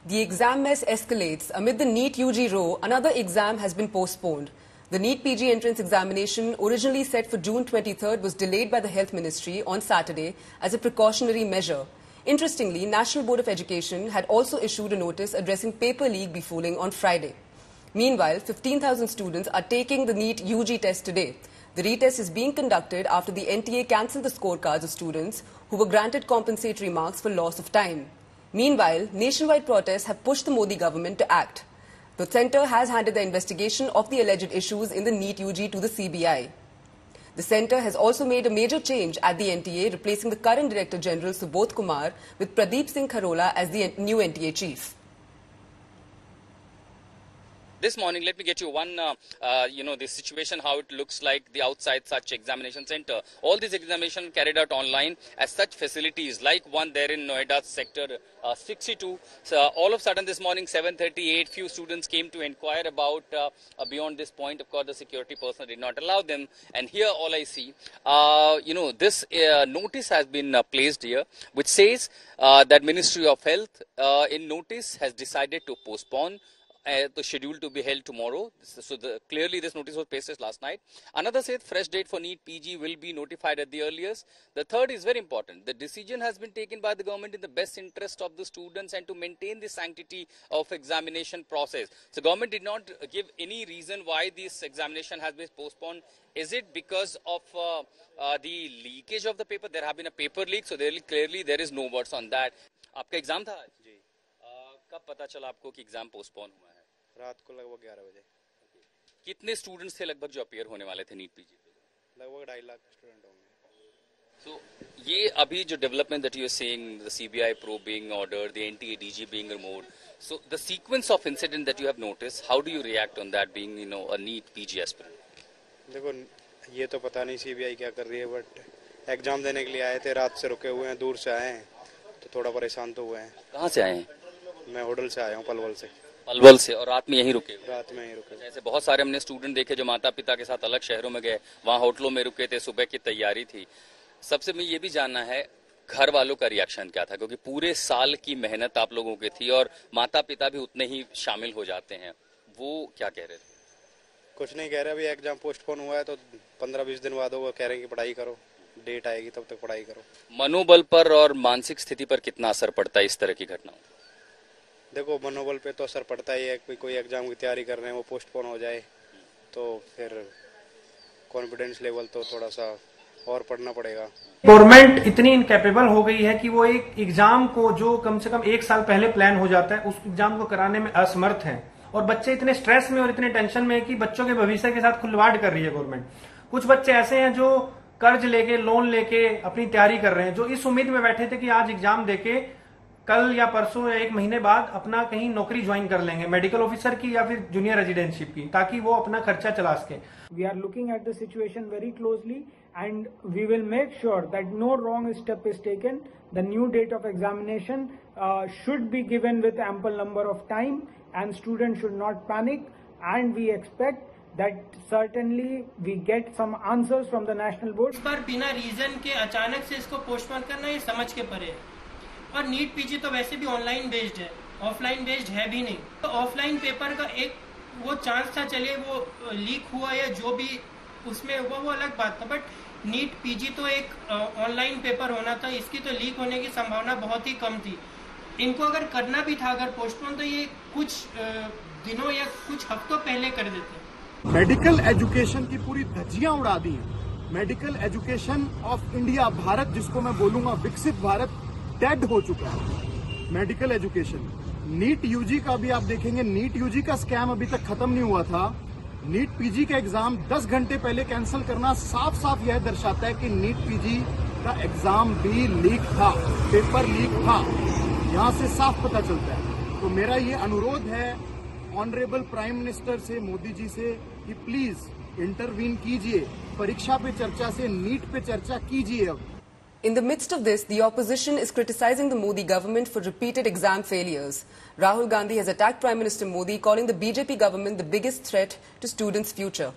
The exam mess escalates. Amid the NEET UG row, another exam has been postponed. The NEET PG entrance examination, originally set for June 23rd, was delayed by the Health Ministry on Saturday as a precautionary measure. Interestingly, National Board of Education had also issued a notice addressing paper leak befooling on Friday. Meanwhile, 15,000 students are taking the NEET UG test today. The retest is being conducted after the NTA cancelled the scorecards of students who were granted compensatory marks for loss of time. Meanwhile, nationwide protests have pushed the Modi government to act. The centre has handed the investigation of the alleged issues in the NEET UG to the CBI. The centre has also made a major change at the NTA, replacing the current Director General Subodh Kumar with Pradeep Singh Kharola as the new NTA chief. This morning, let me get you one, the situation, how it looks like the outside such examination center. All these examinations carried out online as such facilities like one there in Noida sector 62. So all of a sudden this morning, 7:38, few students came to inquire about beyond this point. Of course, the security personnel did not allow them. And here all I see, this notice has been placed here, which says that Ministry of Health in notice has decided to postpone the schedule to be held tomorrow. So clearly this notice was pasted last night. Another said fresh date for NEET PG will be notified at the earliest. The third is very important. The decision has been taken by the government in the best interest of the students and to maintain the sanctity of examination process. So government did not give any reason why this examination has been postponed. Is it because of the leakage of the paper? There have been a paper leak, so clearly there is no words on that. आपका exam था जी? कब पता चला आपको कि exam postpone हुआ है? रात को लगभग 11 बजे। कितने स्टूडेंट्स थे लगभग जो अपीयर होने वाले थे नीट पीजी पे? लगभग 2.5 लाख स्टूडेंट होंगे। So ये अभी जो development that you are saying, the CBI probe being ordered, the NTA DG being removed, so the sequence of incident that you have noticed, how do you react on that being a NEET PG aspirant? देखो ये तो पता नहीं CBI क्या कर रही है, but exam देने के लिए आए थे, रात से रुके हुए हैं, दूर से आए हैं, तो थोड़ा परेशान तो हुए हैं। कहाँ से आए हैं? मैं होटल से आया हूँ, पलवल से। पलवल से, और रात में यहीं रुके? रात में यहीं रुके। जैसे बहुत सारे हमने स्टूडेंट देखे जो माता पिता के साथ अलग शहरों में गए, वहाँ होटलों में रुके थे, सुबह की तैयारी थी। सबसे मैं ये भी जानना है घर वालों का रिएक्शन क्या था, क्योंकि पूरे साल की मेहनत आप लोगों की थी और माता पिता भी उतने ही शामिल हो जाते हैं, वो क्या कह रहे थे? कुछ नहीं कह रहे, अभी एग्जाम पोस्टपोन हुआ है तो 15-20 दिन बाद वो कह रहे हैं कि पढ़ाई करो, डेट आएगी तब तक पढ़ाई करो। मनोबल पर और मानसिक स्थिति पर कितना असर पड़ता है इस तरह की घटनाओं? देखो मनोबल पे तो असर पड़ता ही है, कोई एग्जाम की तैयारी कर रहे हैं वो पोस्टपोन हो जाए तो फिर कॉन्फिडेंस लेवल तो थोड़ा सा और पढ़ना पड़ेगा। गवर्नमेंट इतनी इनकैपेबल हो गई है कि वो एक एग्जाम को जो कम से कम 1 साल पहले प्लान हो जाता है, उस एग्जाम को कराने में असमर्थ है। और बच्चे इतने स्ट्रेस में और इतने टेंशन में है कि बच्चों के भविष्य के साथ खिलवाड़ कर रही है गवर्नमेंट। कुछ बच्चे ऐसे हैं जो कर्ज लेके, लोन लेके अपनी तैयारी कर रहे हैं, जो इस उम्मीद में बैठे थे कि आज एग्जाम देके कल या परसों या 1 महीने बाद अपना कहीं नौकरी ज्वाइन कर लेंगे, मेडिकल ऑफिसर की या फिर जूनियर रेजिडेंटशिप की, ताकि वो अपना खर्चा चला सके। We are looking at the situation very closely and we will make sure that no wrong step is taken. The new date of examination should be given with ample number of time and students should not panic, and we expect that certainly we get some answers from the national board. इस बार बिना reason के अचानक से इसको postpone करना ये समझ के परे है। और नीट पीजी तो वैसे भी ऑनलाइन बेस्ड है, ऑफलाइन बेस्ड है भी नहीं। तो ऑफलाइन पेपर का एक वो चांस था, चलिए वो लीक हुआ या जो भी उसमें हुआ वो अलग बात था, बट नीट पीजी तो एक ऑनलाइन पेपर होना था, इसकी तो लीक होने की संभावना बहुत ही कम थी। इनको अगर करना भी था अगर पोस्टपोन, तो ये कुछ दिनों या कुछ हफ्तों पहले कर देते। मेडिकल एजुकेशन की पूरी धज्जियां उड़ा दी हैं। Medical education of India, Bharat जिसको मैं बोलूंगा विकसित भारत, डेड हो चुका है। मेडिकल एजुकेशन, नीट यूजी का भी आप देखेंगे, नीट यूजी का स्कैम अभी तक खत्म नहीं हुआ था। नीट पीजी का एग्जाम 10 घंटे पहले कैंसिल करना साफ साफ यह दर्शाता है कि नीट पीजी का एग्जाम भी लीक था, पेपर लीक था, यहां से साफ पता चलता है। तो मेरा ये अनुरोध है ऑनरेबल प्राइम मिनिस्टर से, मोदी जी से, कि प्लीज इंटरवीन कीजिए, परीक्षा पे चर्चा से नीट पे चर्चा कीजिए। अब In the midst of this, the opposition is criticizing the Modi government for repeated exam failures. Rahul Gandhi has attacked Prime Minister Modi, calling the BJP government the biggest threat to students' future.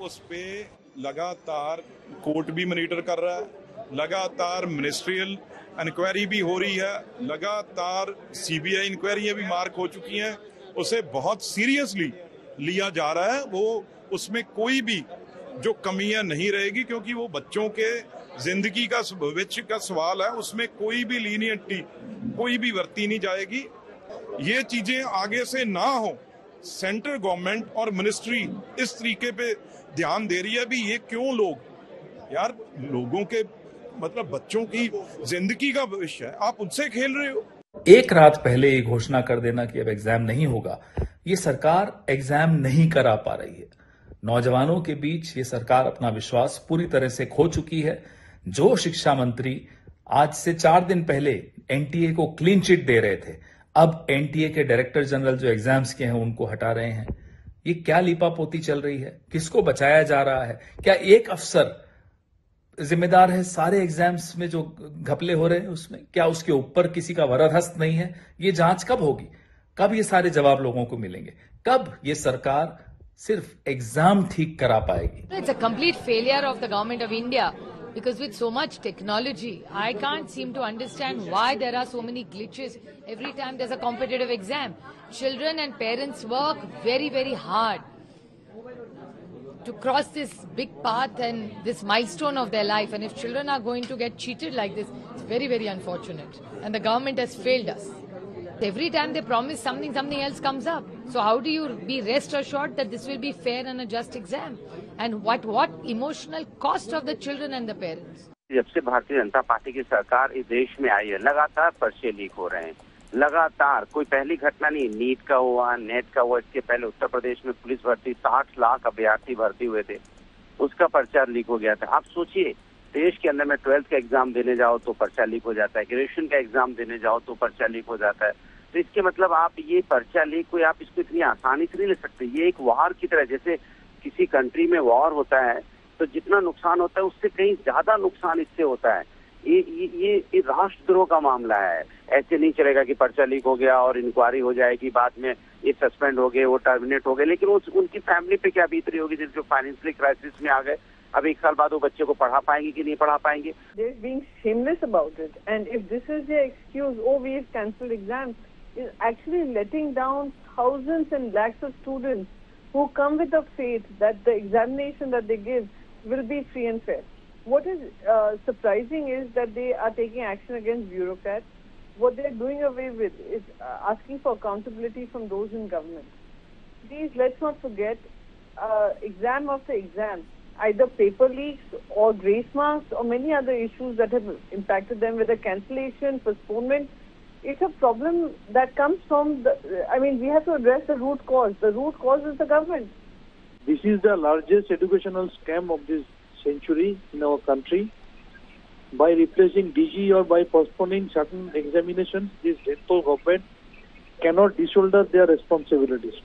उस पे लगातार court भी monitor कर रहा है, लगातार ministerial inquiry भी हो रही है, लगातार सीबीआई इंक्वायरियां भी मार्क हो चुकी हैं, उसे बहुत सीरियसली लिया जा रहा है। वो उसमें कोई भी जो कमियां नहीं रहेगी, क्योंकि वो बच्चों के जिंदगी का भविष्य का सवाल है, उसमें कोई भी लीनियंटी कोई भी बरती नहीं जाएगी। ये चीजें आगे से ना हो, सेंट्रल गवर्नमेंट और मिनिस्ट्री इस तरीके पे ध्यान दे रही है। भी ये क्यों लोग यार, लोगों के मतलब बच्चों की जिंदगी का भविष्य है, आप उनसे खेल रहे हो। एक रात पहले ये घोषणा कर देना कि अब एग्जाम नहीं होगा, ये सरकार एग्जाम नहीं करा पा रही है। नौजवानों के बीच ये सरकार अपना विश्वास पूरी तरह से खो चुकी है। जो शिक्षा मंत्री आज से 4 दिन पहले एनटीए को क्लीन चिट दे रहे थे, अब एनटीए के डायरेक्टर जनरल जो एग्जाम्स के हैं उनको हटा रहे हैं। ये क्या लीपापोती चल रही है? किसको बचाया जा रहा है? क्या एक अफसर जिम्मेदार है सारे एग्जाम्स में जो घपले हो रहे हैं उसमें? क्या उसके ऊपर किसी का वरदहस्त नहीं है? ये जांच कब होगी? कब ये सारे जवाब लोगों को मिलेंगे? कब ये सरकार सिर्फ एग्जाम ठीक करा पाएगी? It's a complete failure of the government of India because with so much technology, I can't seem to understand why there are so many glitches every time there's a competitive exam. Children and parents work very, very hard to cross this big path and this milestone of their life. And if children are going to get cheated like this, it's very, very unfortunate. And the government has failed us. Every time they promise something, something else comes up. So how do you be rest assured that this will be fair and a just exam? And what emotional cost of the children and the parents? जब से Bharatiya Janata party की सरकार इस देश में आई है, लगातार पर्चे लीक हो रहे हैं। लगातार कोई पहली घटना नहीं, नीट का हुआ, नेट का हुआ। इसके पहले उत्तर प्रदेश में पुलिस भर्ती 60 लाख अभ्यर्थी भर्ती हुए थे, उसका पर्चा लीक हो गया था। आप सोचिए, देश के अंदर में 12th का एग्जाम देने जाओ तो पर्चा लीक हो जाता है, ग्रेजुएशन का एग्जाम देने जाओ तो पर्चा लीक हो जाता है। तो इसके मतलब आप ये पर्चा लीक कोई आप इसको इतनी आसानी से नहीं ले सकते। ये एक वार की तरह, जैसे किसी कंट्री में वॉर होता है तो जितना नुकसान होता है उससे कहीं ज्यादा नुकसान इससे होता है। ये राष्ट्रद्रोह का मामला है। ऐसे नहीं चलेगा कि पर्चा लीक हो गया और इंक्वायरी हो जाएगी, बाद में ये सस्पेंड हो गए, वो टर्मिनेट हो गए, लेकिन उनकी फैमिली पे क्या बीत रही होगी जिनके फाइनेंशियल क्राइसिस में आ गए। अब 1 साल बाद वो बच्चे को पढ़ा पाएंगे कि नहीं पढ़ा पाएंगे? They're being shameless about it, and if this is their excuse, oh we've cancelled exams, is actually letting down thousands and lakhs of students who come with the faith that the examination that they give will be free and fair. What is surprising is that they are taking action against bureaucrats. What they're doing away with is asking for accountability from those in government. Please, let's not forget, exam after exam, either paper leaks or grace marks or many other issues that have impacted them, whether cancellation, postponement. It's a problem that comes from we have to address the root cause. The root cause is the government. This is the largest educational scam of this century in our country. By replacing DG or by postponing certain examinations, this central government cannot disorder their responsibilities.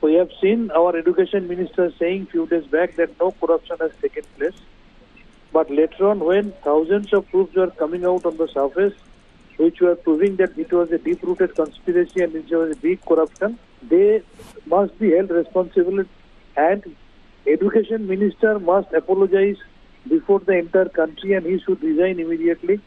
We have seen our education minister saying few days back that no corruption has taken place. But later on, when thousands of proofs were coming out on the surface, which were proving that it was a deep-rooted conspiracy and it was a big corruption, they must be held responsible, and education minister must apologize before the entire country, and he should resign immediately.